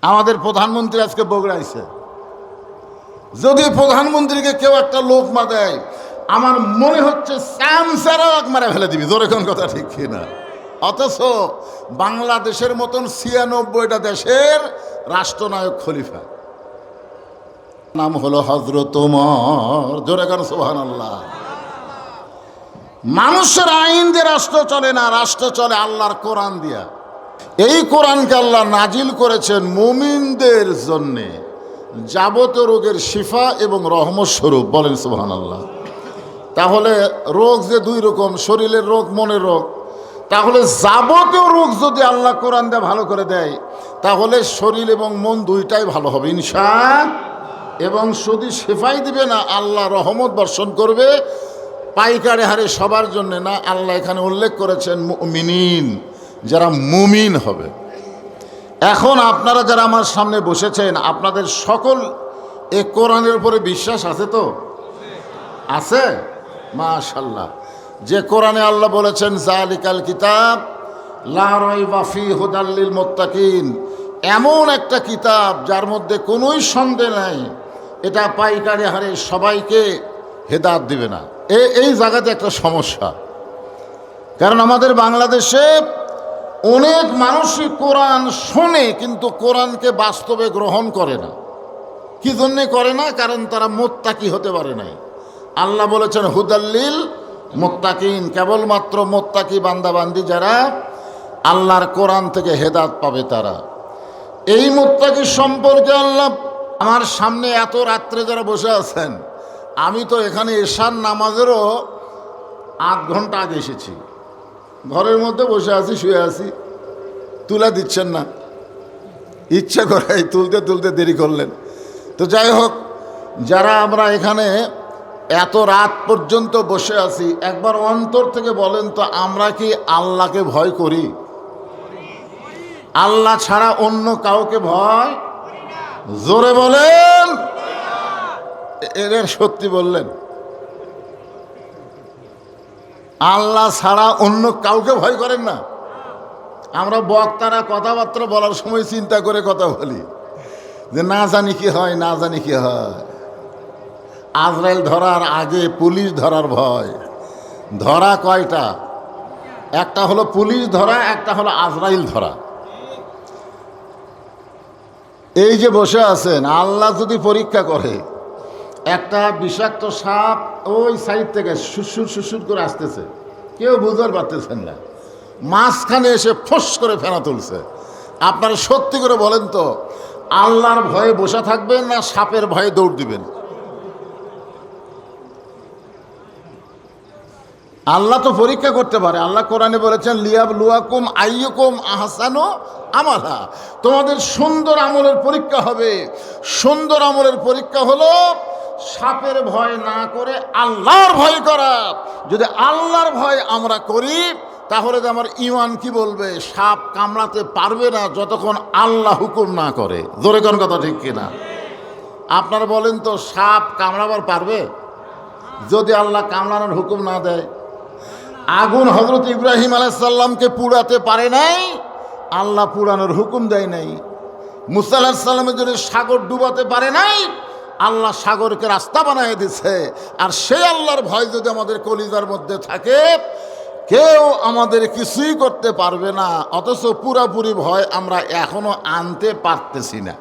আমাদের প্রধানমন্ত্রী আজকে বগুড়াইছে। যদি প্রধানমন্ত্রীকে কেউ একটা লোকমা দেয়, আমার মনে হচ্ছে স্যামসারাও মারা ফেলে দিবি। জোরে কোন কথা ঠিক কিনা? অথচ বাংলাদেশের মতন ৯৬টা দেশের রাষ্ট্রনায়ক খলিফা, নাম হলো হযরত ওমর। জোরে কোন সুবহানাল্লাহ। মানুষের আইন দিয়ে রাষ্ট্র চলে না, রাষ্ট্র চলে আল্লাহর কোরআন দিয়া। এই কোরআনকে আল্লাহ নাজিল করেছেন মুমিনদের জন্যে, যাবতীয় রোগের শিফা এবং রহমত স্বরূপ। বলেন সুবহানাল্লাহ। তাহলে রোগ যে দুই রকম, শরীরের রোগ, মনের রোগ। তাহলে যাবতীয় রোগ যদি আল্লাহ কোরআন দিয়ে ভালো করে দেয়, তাহলে শরীর এবং মন দুইটাই ভালো হবে ইনশাআল্লাহ। এবং শুধু শিফাই দিবে না, আল্লাহ রহমত বর্ষণ করবে পাইকারি হারে সবার জন্য না। আল্লাহ এখানে উল্লেখ করেছেন মুমিনিন, যারা মুমিন হবে। এখন আপনারা যারা আমার সামনে বসেছেন, আপনাদের সকল এ কোরআনের উপরে বিশ্বাস আছে তো? আছে? মাশাআল্লাহ। যে কোরআনে আল্লাহ বলেছেন যালিকাল কিতাব লা রাইবা ফীহি হুদাল লিল মুত্তাকিন, এমন একটা কিতাব যার মধ্যে কোনোই সন্দেহ নাই, এটা পাইকারি হারে সবাইকে হেদায়েত দিবে না। এই জায়গাতে একটা সমস্যা। কারণ আমাদের বাংলাদেশে অনেক মানুষই কোরআন শোনে, কিন্তু কোরআনকে বাস্তবে গ্রহণ করে না। কি জন্যে করে না? কারণ তারা মুত্তাকি হতে পারে নাই। আল্লাহ বলেছেন হুদাল্লিল মুত্তাকিন, কেবলমাত্র মুত্তাকি বান্দাবান্দি যারা আল্লাহর কোরআন থেকে হেদায়েত পাবে তারা। এই মুত্তাকি সম্পর্কে আল্লাহ, আমার সামনে এত রাত্রে যারা বসে আছেন, আমি তো এখানে এশার নামাজেরও ৮ ঘন্টা আগে এসেছি। ঘরের মধ্যে বসে আছি, শুয়ে আছি, তুলা দিচ্ছেন না, ইচ্ছা করে তুলতে তুলতে দেরি করলেন। তো যাই হোক, যারা আমরা এখানে এত রাত পর্যন্ত বসে আছি, একবার অন্তর থেকে বলেন তো, আমরা কি আল্লাহকে ভয় করি? আল্লাহ ছাড়া অন্য কাউকে ভয়? জোরে বলেন। এর সত্যি বললেন? আল্লাহ ছাড়া অন্য কাউকে ভয় করেন না? আমরা বক্তারা কথাবার্তা বলার সময় চিন্তা করে কথা বলি যে না জানি কি হয়, না জানি কি হয়। আজরাইল ধরার আগে পুলিশ ধরার ভয়। ধরা কয়টা? একটা হলো পুলিশ ধরা, একটা হলো আজরাইল ধরা। এই যে বসে আছেন, আল্লাহ যদি পরীক্ষা করে, একটা বিষাক্ত সাপ ওই সাইড থেকে সুসুর সুসুর করে আসতেছে, কেউ বুঝতে পারতেছেন না, মাঝখানে এসে ফোঁস করে ফেনা তুলছে। আপনারা সত্যি করে বলেন তো, আল্লাহর ভয়ে বসে থাকবেন না সাপের ভয়ে দৌড় দিবেন? আল্লাহ তো পরীক্ষা করতে পারে। আল্লাহ কোরআনে বলেছেন লিয়াবলুয়াকুম আইয়ুকুম আহসানু আমালা, তোমাদের সুন্দর আমলের পরীক্ষা হবে। সুন্দর আমলের পরীক্ষা হলো সাপের ভয় না করে আল্লাহর ভয় করা। যদি আল্লাহর ভয় আমরা করি, তাহলে যে আমার ঈমান কি বলবে? সাপ কামড়াতে পারবে না যতক্ষণ আল্লাহ হুকুম না করে। জোরে কোন কথা ঠিক কিনা? আপনারা বলেন তো, সাপ কামড়াবার পারবে যদি আল্লাহ কামড়ানোর হুকুম না দেয়? আগুন হযরত ইব্রাহিম আলাইহিস সালামকে পুড়াতে পারে নাই, আল্লাহ পুড়ানোর হুকুম দেয় নাই। মুসা আলাইহিস সালামের জন্য সাগর ডুবাতে পারে নাই, আল্লাহ সাগরকে রাস্তা বানিয়ে দিছে। আর সেই আল্লাহর ভয় যদি আমাদের কলিজার মধ্যে থাকে, কেউ আমাদের কিছুই করতে পারবে না। অথচ পুরাপুরি ভয় আমরা এখনো আনতে পারতেছি না।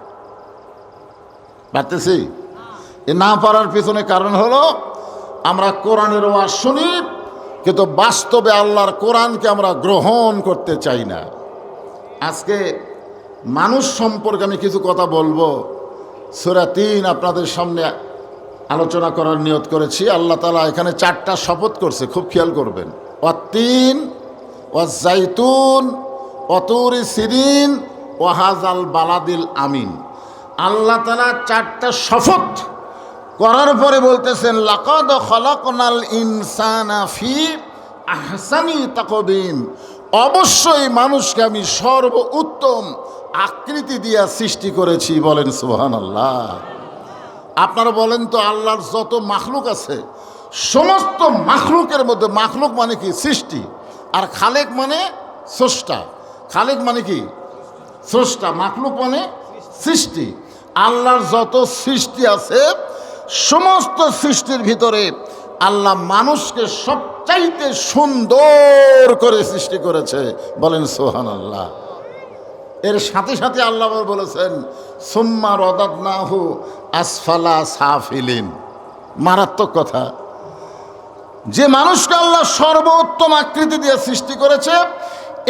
পারতেছি? এ না পারার পিছনে কারণ হলো আমরা কোরআনের ওয়াজ শুনি, কিন্তু বাস্তবে আল্লাহর কোরআনকে আমরা গ্রহণ করতে চাই না। আজকে মানুষ সম্পর্কে আমি কিছু কথা বলবো। সূরা ৩ আপনাদের সামনে আলোচনা করার নিয়ত করেছি। আল্লাহ তাআলা এখানে 4টা শপথ করছে, খুব খেয়াল করবেন। ওয়াত্তিন, ওয়াজ্জাইতুন, ওয়াতুরি সিরিন, ওয়াহাজাল বালাদিল আমিন। আল্লাহ তাআলা 4টা শপথ করার পরে বলতেছেন লাকাদ খালাকনাল ইনসানা ফি আহসানি তাকবীম, অবশ্যই মানুষকে আমি সর্বোত্তম আকৃতি দিয়া সৃষ্টি করেছি। বলেন সুবহানাল্লাহ। আপনারা বলেন তো, আল্লাহর যত মাখলুক আছে, সমস্ত মাখলুকের মধ্যে, মাখলুক মানে কি? সৃষ্টি। আর খালেক মানে স্রষ্টা। খালেক মানে কি? স্রষ্টা। মাখলুক মানে সৃষ্টি। আল্লাহর যত সৃষ্টি আছে সমস্ত সৃষ্টির ভিতরে আল্লাহ মানুষকে সবচাইতে সুন্দর করে সৃষ্টি করেছে, বলেন সুবহানাল্লাহ। এর সাথে সাথে আল্লাহ বলেছেন সুম্মা রাদাদনাহু আসফালা সাফিলিন। মারাত্মক কথা। যে মানুষকে আল্লাহ সর্বোত্তম আকৃতি দিয়ে সৃষ্টি করেছে,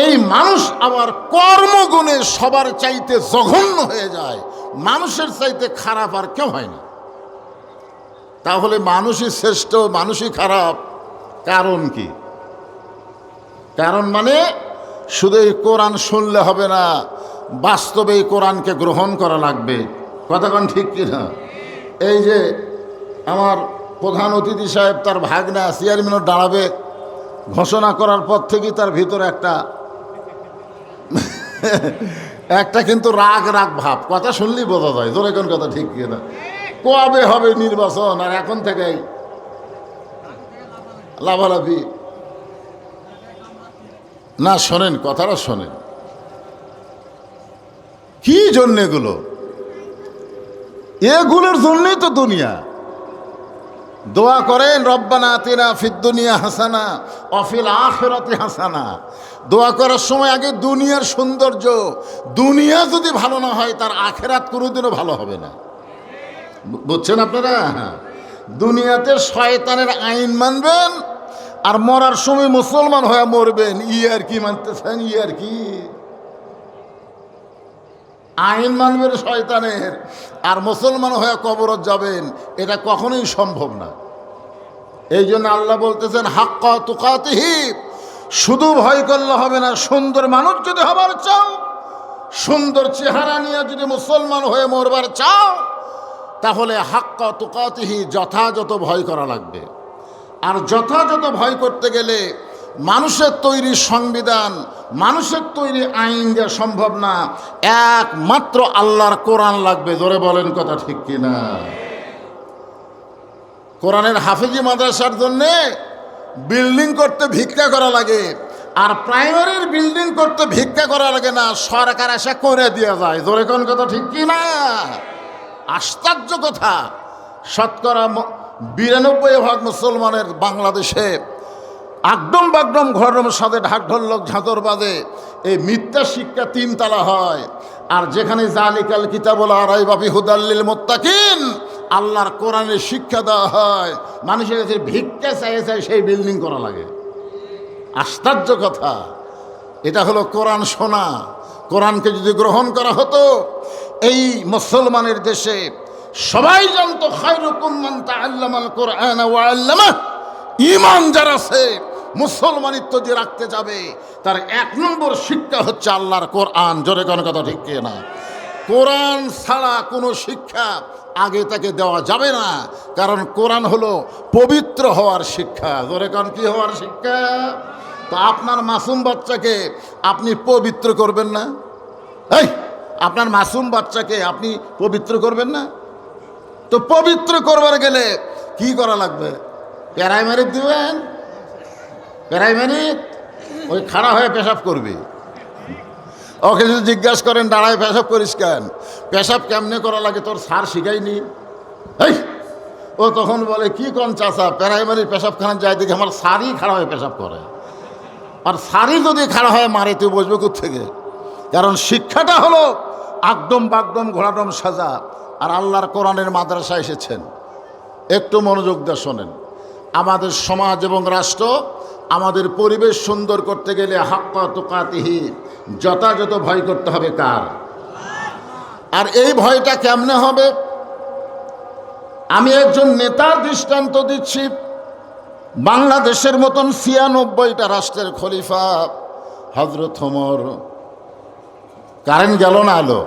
এই মানুষ আবার কর্মগুণে সবার চাইতে জঘন্য হয়ে যায়। মানুষের চাইতে খারাপ আর কেউ হয় না। তাহলে মানুষই শ্রেষ্ঠ, মানুষই খারাপ, কারণ কি? কারণ মানে শুধু এই কোরআন শুনলে হবে না, বাস্তবে এই কোরআনকে গ্রহণ করা লাগবে। কথাক্ষণ ঠিক কিনা? এই যে আমার প্রধান অতিথি সাহেব তার ভাগনা চেয়ারম্যানও দাঁড়াবে ঘোষণা করার পর থেকেই তার ভিতরে একটা কিন্তু রাগ রাগ ভাব। কথা শুনলেই বোঝা যায়। জোরে কোন কথা ঠিক কিনা? কবে হবে নির্বাচন আর এখন থেকেই লাভালাভি। না, শোনেন, কথাটা শোনেন। কি জন্য এগুলোর জন্যই তো দুনিয়া। দোয়া করেন রব্বানা আতিনা ফিদ দুনিয়া হাসানা ওয়া ফিল আখিরাতি হাসানা। দোয়া করার সময় আগে দুনিয়ার সৌন্দর্য, দুনিয়া যদি ভালো না হয় তার আখিরাত কোনোদিনও ভালো হবে না। বুঝছেন আপনারা? দুনিয়াতে শয়তানের আইন মানবেন আর মরার সময় মুসলমান হয়ে মরবেন। আর কি মানতেছেন? আর কি আইন মানবেন শয়তানের আর মুসলমান হয়ে কবরত যাবেন, এটা কখনোই সম্ভব না। এই জন্য আল্লাহ বলতেছেন হাক্কা তুকাতিহি। শুধু ভয় করলে হবে না, সুন্দর মানুষ যদি হবার চাও, সুন্দর চেহারা নিয়ে যদি মুসলমান হয়ে মরবার চাও, তাহলে হাক্কা তুকাতিহি, যথাযথ ভয় করা লাগবে। আর যথাযথ ভয় করতে গেলে মানুষের তৈরি সংবিধান, মানুষের তৈরি আইন দেওয়া সম্ভব না। একমাত্র আল্লাহর কোরআন লাগবে। জোরে বলেন কথা ঠিক কিনা? কোরআনের হাফেজি মাদ্রাসার জন্য বিল্ডিং করতে ভিক্ষা করা লাগে, আর প্রাইমারির বিল্ডিং করতে ভিক্ষা করা লাগে না, সরকার এসে করে দিয়ে যায়। জোরে কোন কথা ঠিক কিনা? আশ্চর্য কথা। শতকরা 92% মুসলমানের বাংলাদেশে আগডম বাগডম ঘরম সাথে ঢাক ঢোলক ঝাঁতর বাজে এই মিথ্যা শিক্ষা 3 তালা হয়। আর যেখানে জালিকাল কিতাবুল রাইবা ফিহি হুদাল লিল মুত্তাকিন, আল্লাহর কোরআনের শিক্ষা দেওয়া হয়, মানুষের কাছে ভিক্ষা চাইয়ে চাই সেই বিল্ডিং করা লাগে। আশ্চর্য কথা। এটা হলো কোরআন শোনা। কোরআনকে যদি গ্রহণ করা হতো, এই মুসলমানের দেশে সবাই জানতো খায়রুকুম মান তাআল্লামাল কোরআন ওয়া আল্লামাহ। ঈমান যার আছে, মুসলমানিত্ব যে রাখতে যাবে, তার 1 নম্বর শিক্ষা হচ্ছে আল্লাহর কোরআন। জোরে কোন কথা ঠিক না? কোরআন ছাড়া কোনো শিক্ষা আগে তাকে দেওয়া যাবে না, কারণ কোরআন হলো পবিত্র হওয়ার শিক্ষা। জোরে কোন কি হওয়ার শিক্ষা? তো আপনার মাসুম বাচ্চাকে আপনি পবিত্র করবেন না? এই আপনার মাসুম বাচ্চাকে আপনি পবিত্র করবেন না? তো পবিত্র করবার গেলে কি করা লাগবে? প্যারাইমারি দিবেন? প্যারাইমারি ওই খাড়া হয়ে পেশাব করবে। ওকে যদি জিজ্ঞাসা করেন দাঁড়ায় পেশাব করিস কেন, পেশাব কেমনে করা লাগে তোর স্যার শিখাইনি? এই ও তখন বলে কি কোন চাচা, প্যারাইমারি পেশাবখানা যায় দেখি আমার স্যারই খাড়া হয়ে পেশাব করে। আর স্যারই যদি খাড়া হয়ে মারে তুই বসবে কোত্থেকে? কারণ শিক্ষাটা হলো আগডম বাগডম ঘোড়াডম সাজা। আর আল্লাহর কোরআনের মাদ্রাসা এসেছেন। একটু মনোযোগ দিয়ে শোনেন। আমাদের সমাজ এবং রাষ্ট্র, আমাদের পরিবেশ সুন্দর করতে গেলে হাক্কা তুকাতিহি, যথাযথ ভয় করতে হবে কার? আর এই ভয়টা কেমনে হবে? আমি একজন নেতার দৃষ্টান্ত দিচ্ছি। বাংলাদেশের মতন 96টা রাষ্ট্রের খলিফা হযরত ওমর, কারেন্ট গেল না আলো,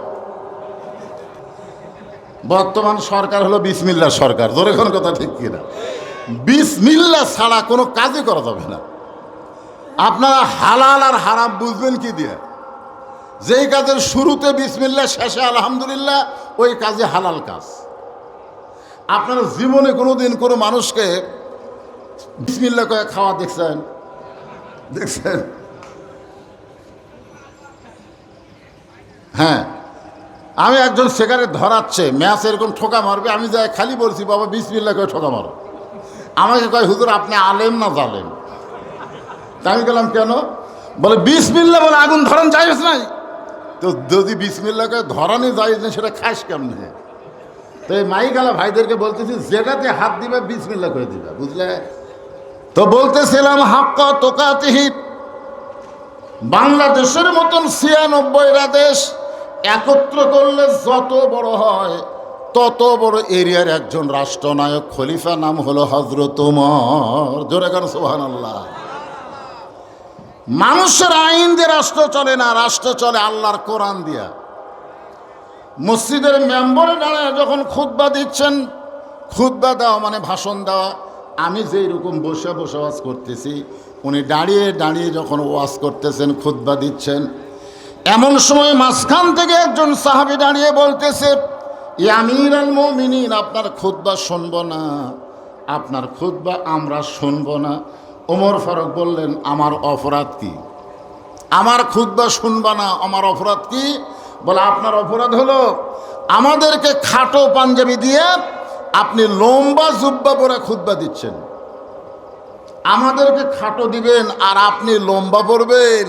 বর্তমান সরকার হলো বিসমিল্লাহ সরকার। জোরে কোন কথা ঠিক কিনা? বিসমিল্লাহ ছাড়া কোনো কাজই করা যাবে না। আপনারা হালাল আর হারাম বুঝবেন কি দিয়ে? যেই কাজের শুরুতে বিসমিল্লাহ, শেষে আলহামদুলিল্লাহ, ওই কাজে হালাল কাজ। আপনারা জীবনে কোনোদিন কোনো মানুষকে বিসমিল্লাহ করে খাওয়া দেখছেন? হ্যাঁ, আমি একজন সেখানে ধরাচ্ছে ম্যাচ এরকম ঠোকা মারবে, আমি যাই খালি বলছি বাবা বিসমিল্লাহ করে ঠোকা মারো। আমাকে কয় হুজুর আপনি আলেম না জালেম? তা আমি গেলাম কেন? বলে বিসমিল্লাহ বলে আগুন ধরান জায়েজ নাই। তো যদি বিসমিল্লাহ করে ধরানি জায়েজ নেই সেটা খাস কেমনে? তো এই মাইকালা ভাইদেরকে বলতেছি যেটাতে হাত দিবে বিসমিল্লাহ করে দিবে, বুঝলে? তো বলতেছিলাম হাক্কা তোকাতিহি, বাংলাদেশের মতন ৯৬টা দেশ একত্র করলে যত বড় হয় তত বড় এরিয়ার একজন রাষ্ট্রনায়ক খলিফা, নাম হলো হযরত ওমর। জোরে কান সুবহানাল্লাহ। মানুষের আইন দিয়ে রাষ্ট্র চলে না, রাষ্ট্র চলে আল্লাহর কোরআন দিয়া। মসজিদের মেম্বরে দাঁড়ায় যখন খুতবা দিচ্ছেন, খুতবা দেওয়া মানে ভাষণ দেওয়া, আমি যেই রকম বসে বসে ওয়াজ করতেছি, উনি দাঁড়িয়ে দাঁড়িয়ে যখন ওয়াজ করতেছেন, খুতবা দিচ্ছেন, এমন সময় মাঝখান থেকে একজন সাহাবী দাঁড়িয়ে বলতেছে, ইয়া আমিরুল মুমিনিন, আপনার খুতবা শুনবো না, আপনার খুতবা আমরা শুনবো না। ওমর ফারুক বললেন, আমার অপরাধ কি? আমার খুতবা শুনবা না, আমার অপরাধ কি? বলে আপনার অপরাধ হলো আমাদেরকে খাটো পাঞ্জাবি দিয়ে আপনি লম্বা জুব্বা পরে খুতবা দিচ্ছেন। আমাদেরকে খাটো দিবেন আর আপনি লম্বা পরবেন।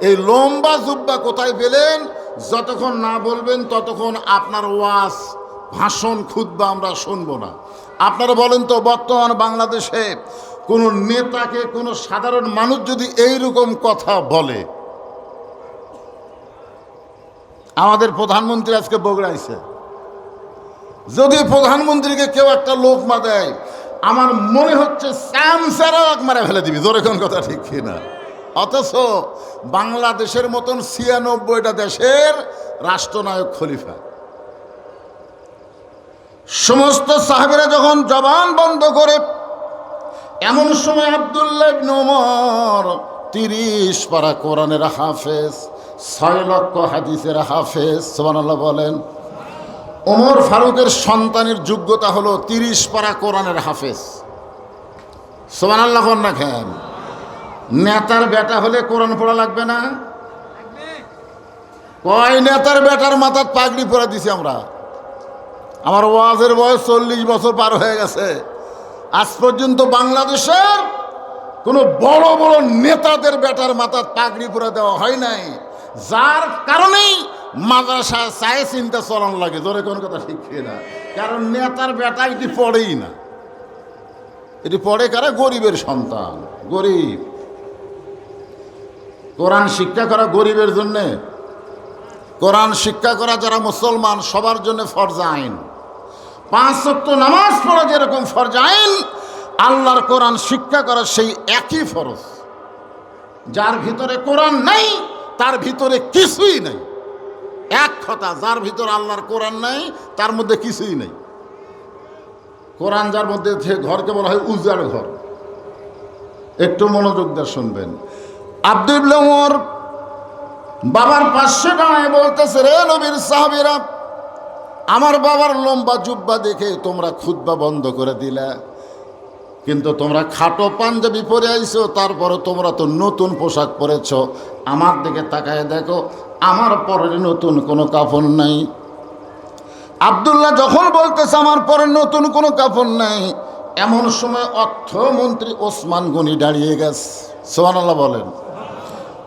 এই লম্বা জুব্বা কোথায় পেলেন? যতক্ষণ না বলবেন ততক্ষণ আপনার ওয়াজ, ভাষণ, খুতবা আমরা শুনবো না। আপনারা বলেন তো, বর্তমান বাংলাদেশে কোনো নেতাকে, কোনো সাধারণ মানুষ যদি এইরকম কথা বলে, আমাদের প্রধানমন্ত্রী আজকে বগুড়াইছে, যদি প্রধানমন্ত্রীকে কেউ একটা লোকমা দেয়, আমার মনে হচ্ছে স্যামসারা মারা ফেলে দিবি। জোরে কোন কথা ঠিক কিনা? অথচ বাংলাদেশের মতন ৯৬টা দেশের রাষ্ট্রনায়ক খলিফা। সমস্ত সাহাবীরা যখন জবান বন্ধ করে, এমন সময় আব্দুল্লাহ ইবনে ওমর ৩০ পারা কোরআনের হাফেজ, ৬ লক্ষ হাদিসের হাফেজ, সুবহানাল্লাহ বলেন। ওমর ফারুকের সন্তানের যোগ্যতা হলো ৩০ পারা কোরআনের হাফেজ। সুবহানাল্লাহ না খেন? নেতার বেটা হলে কোরআন পড়া লাগবে না? কয় নেতার বেটার মাথার পাগড়ি পরে দিছি আমরা? আমার ওয়াজের বয়স ৪০ বছর পার হয়ে গেছে, আজ পর্যন্ত বাংলাদেশের কোনো বড় বড় নেতাদের বেটার মাথার পাগড়ি পরে দেওয়া হয় নাই, যার কারণেই মাদ্রাসা চায় চিন্তা চলান লাগে। জোরে কোন কথা শিখিয়ে না, কারণ নেতার বেটা এটি পড়েই না। এটি পড়ে কারা? গরিবের সন্তান, গরিব। কোরআন শিক্ষা করা গরিবের জন্যে, কোরআন শিক্ষা করা যারা মুসলমান সবার জন্য ফরজ আইন। ৫ ওয়াক্ত নামাজ পড়া যেরকম ফরজ আইন, আল্লাহর কোরআন শিক্ষা করা সেই একই ফরজ। যার ভিতরে কোরআন নাই তার ভিতরে কিছুই নাই। এক কথা, যার ভিতরে আল্লাহর কোরআন নাই তার মধ্যে কিছুই নেই। কোরআন যার মধ্যে, ঘরকে বলা হয় উজাড় ঘর। একটু মনোযোগ দিয়ে শুনবেন। আব্দুল্লাহ ওমর বাবার পাশে দাঁড়ায় বলতেছে, রে নবীর সাহাবীরা, আমার বাবার লম্বা জুব্বা দেখে তোমরা খুতবা বন্ধ করে দিলা, কিন্তু তোমরা খাটো পাঞ্জাবি পরে আইছো, তারপরে তোমরা তো নতুন পোশাক পরেছ। আমার দিকে তাকায় দেখো, আমার পরে নতুন কোনো কাফন নাই। আব্দুল্লাহ যখন বলতেছে আমার পরে নতুন কোনো কাফন নাই, এমন সময় অর্থমন্ত্রী ওসমান গনি দাঁড়িয়ে গেছে। সুবহানাল্লাহ বলেন।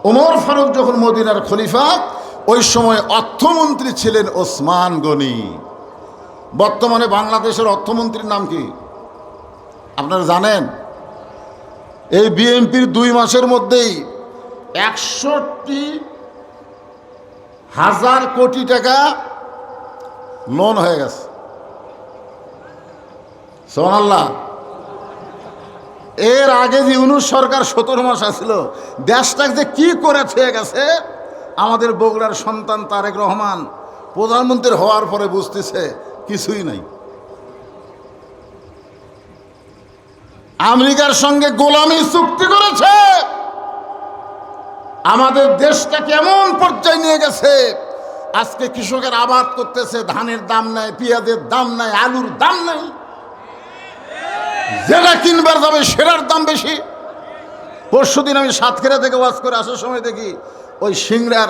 ওমর ফারুক যখন মদিনার খলিফা, ওই সময় অর্থমন্ত্রী ছিলেন ওসমান গনি। বর্তমানে বাংলাদেশের অর্থমন্ত্রীর নাম কি আপনারা জানেন? এই বিএনপির ২ মাসের মধ্যেই ৬১,০০০ কোটি টাকা লোন হয়ে গেছে। সুবহানাল্লাহ। এর আগে যে ইউনূস সরকার ১৭ মাস আসছিল, দেশটাকে যে কি করে থয়ে গেছে, আমাদের বগুড়ার সন্তান তারেক রহমান প্রধানমন্ত্রী হওয়ার পরে বুঝতেছে কিছুই নাই। আমেরিকার সঙ্গে গোলামি চুক্তি করেছে, আমাদের দেশটা কেমন পর্যায়ে নিয়ে গেছে। আজকে কৃষকের আবাদ করতেছে, ধানের দাম নাই, পেঁয়াজের দাম নাই, আলুর দাম নাই, যেটা কিনবার যাবে সেটার দাম বেশি। পরশুদিন আমি সাতক্ষীরা থেকে ওয়াজ করে আসার সময় দেখি ওই সিংড়ার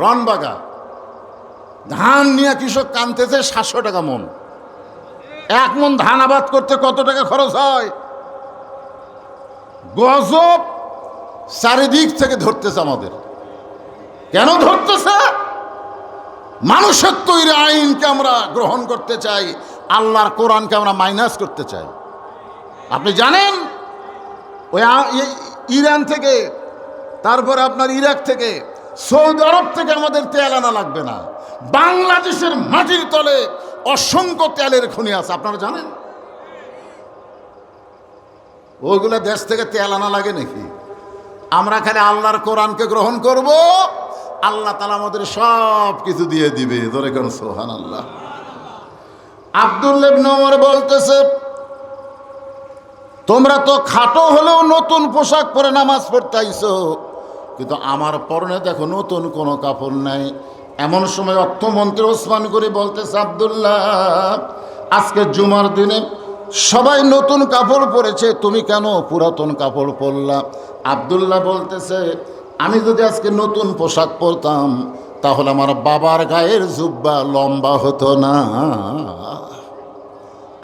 রনবাগা ধান নিয়ে কৃষক কানতেছে 700 টাকা মন। 1 মন ধান আবাদ করতে কত টাকা খরচ হয়? গজব চারিদিক থেকে ধরতেছে আমাদের। কেন ধরতেছে? মানুষের তৈরি আইনকে আমরা গ্রহণ করতে চাই, আল্লাহর কোরআনকে আমরা মাইনাস করতে চাই। আপনি জানেন ওই ইরান থেকে, তারপরে আপনার ইরাক থেকে, সৌদি আরব থেকে আমাদের তেল আনা লাগবে না। বাংলাদেশের মাটির তলে অসংখ্য তেলের খনি আছে, আপনারা জানেন? ওইগুলো দেশ থেকে তেল আনা লাগে নাকি? আমরা খালি আল্লাহর কোরআনকে গ্রহণ করব, আল্লাহ তাআলা আমাদের সব কিছু দিয়ে দিবে। ধরে কেন সুবহানাল্লাহ। আব্দুল্লাহ ইবনে ওমর বলতেছে, তোমরা তো খাটো হলেও নতুন পোশাক পরে নামাজ পড়তে আইছো, কিন্তু আমার পরনে দেখো নতুন কোনো কাপড় নাই। এমন সময় অর্থমন্ত্রী ওসমান গনি বলতেছে, আব্দুল্লাহ, আজকে জুমার দিনে সবাই নতুন কাপড় পরেছে, তুমি কেন পুরাতন কাপড় পরলা? আব্দুল্লাহ বলতেছে, আমি যদি আজকে নতুন পোশাক পরতাম তাহলে আমার বাবার গায়ের জুব্বা লম্বা হতো না।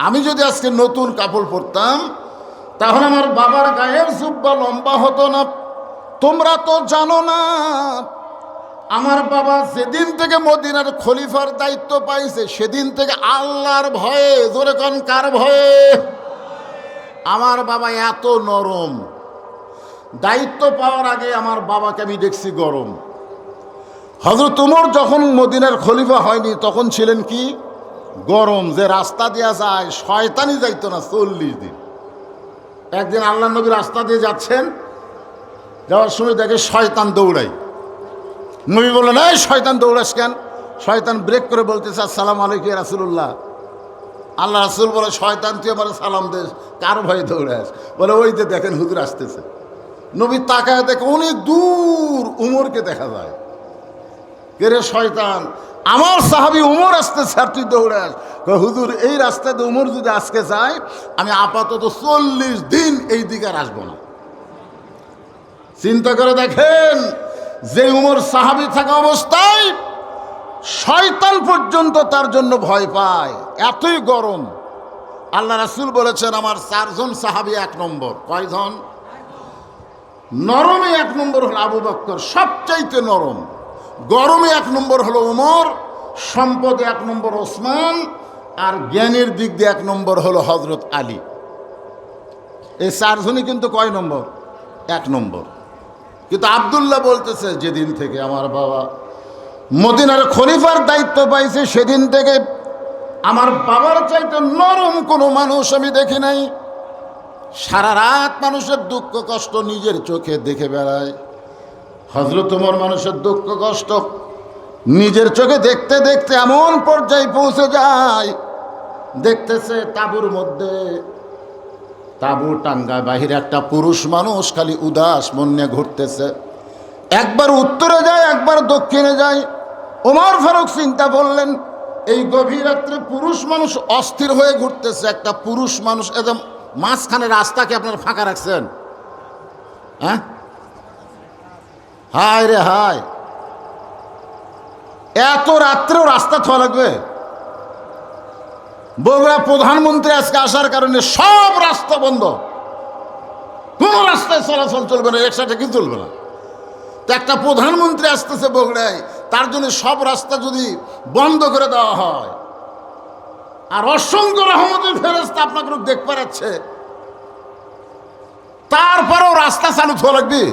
আমি যদি আজকে নতুন কাপড় পরতাম তাহলে আমার বাবার গায়ের জুব্বা লম্বা হতো না। তোমরা তো জানো না, আমার বাবা যেদিন থেকে মদিনার খলিফার দায়িত্ব পাইছে সেদিন থেকে আল্লাহর ভয়ে, জোরে কোন কার ভয়ে? আমার বাবা এত নরম, দায়িত্ব পাওয়ার আগে আমার বাবাকে আমি দেখছি গরম। হযরত ওমর যখন মদিনার খলিফা হয়নি তখন ছিলেন কি গরম, যে রাস্তা দেওয়া যায় শয়তানি যাইতো না 40 দিন। একদিন আল্লাহ নবী রাস্তা দিয়ে যাচ্ছেন, যাওয়ার সময় দেখে শয়তান দৌড়ায়। নবী বললেন, এই শয়তান দৌড়াস কেন? শয়তান ব্রেক করে বলতেছে, আসসালামু আলাইকুম ইয়া রাসূলুল্লাহ। আল্লাহ রাসূল বলে, শয়তান তুই আমার সালাম দে, কার ভয়ে দৌড়াস? বলে, ওই যে দেখেন হুজুর আসতেছে। নবী তাকায় দেখে অনেক দূর উমরকে দেখা যায়। কে রে শয়তান? আমার সাহাবী উমর আসতেছে আর তুই দৌড়াস? হুজুর, এই রাস্তাতে উমর যদি আজকে যায় আমি আপাতত 40 দিন এই দিকে আর আসবো না। চিন্তা করে দেখেন, যে উমর সাহাবী থাকা অবস্থায় শয়তান পর্যন্ত তার জন্য ভয় পায়, এতই গরম। আল্লাহ রাসূল বলেছেন, আমার 4 জন সাহাবী 1 নম্বর। কয়জন? নরমে 1 নম্বর হলো আবু বকর, সবচাইতে নরম। গরমে 1 নম্বর হলো উমর, সম্পদে 1 নম্বর ওসমান, আর জ্ঞানের দিক দিয়ে 1 নম্বর হলো হযরত আলী। এই 4 জনই কিন্তু কয় নম্বর? 1 নম্বর। কিন্তু আব্দুল্লাহ বলতেছে, যেদিন থেকে আমার বাবা মদিনার খলিফার দায়িত্ব পাইছে সেদিন থেকে আমার বাবার চাইতে নরম কোনো মানুষ আমি দেখি নাই। সারা রাত মানুষের দুঃখ কষ্ট নিজের চোখে দেখে বেড়ায়। হযরত ওমর মানুষের দুঃখ কষ্ট নিজের চোখে দেখতে দেখতে এমন পর্যায়ে পৌঁছে যায়, দেখতেছে তাঁবুর মধ্যে, তাঁবু টাঙ্গায় বাহিরে একটা পুরুষ মানুষ খালি উদাস মন নিয়ে ঘুরতেছে। একবার উত্তরে যায়, একবার দক্ষিণে যায়। ওমর ফারুক চিন্তা করলেন, এই গভীর রাত্রে পুরুষ মানুষ অস্থির হয়ে ঘুরতেছে, একটা পুরুষ মানুষ একদম মাঝখানে রাস্তাকে আপনারা ফাঁকা রাখছেন? হ্যাঁ, হায় রে হায়, এত রাত্রেও রাস্তা থোয়া লাগবে? বগুড়া প্রধানমন্ত্রী আজকে আসার কারণে সব রাস্তা বন্ধ, কোন রাস্তায় চলাচল চলবে না, রিক্সাটা কি চলবে না। তো একটা প্রধানমন্ত্রী আসতেছে বগুড়ায়, তার জন্য সব রাস্তা যদি বন্ধ করে দেওয়া হয়, আর অসংখ্য রহমতের ফেরেশতা আপনাকে দেখ পাচ্ছে, তারপরেও রাস্তা চালু থোয়া লাগবে?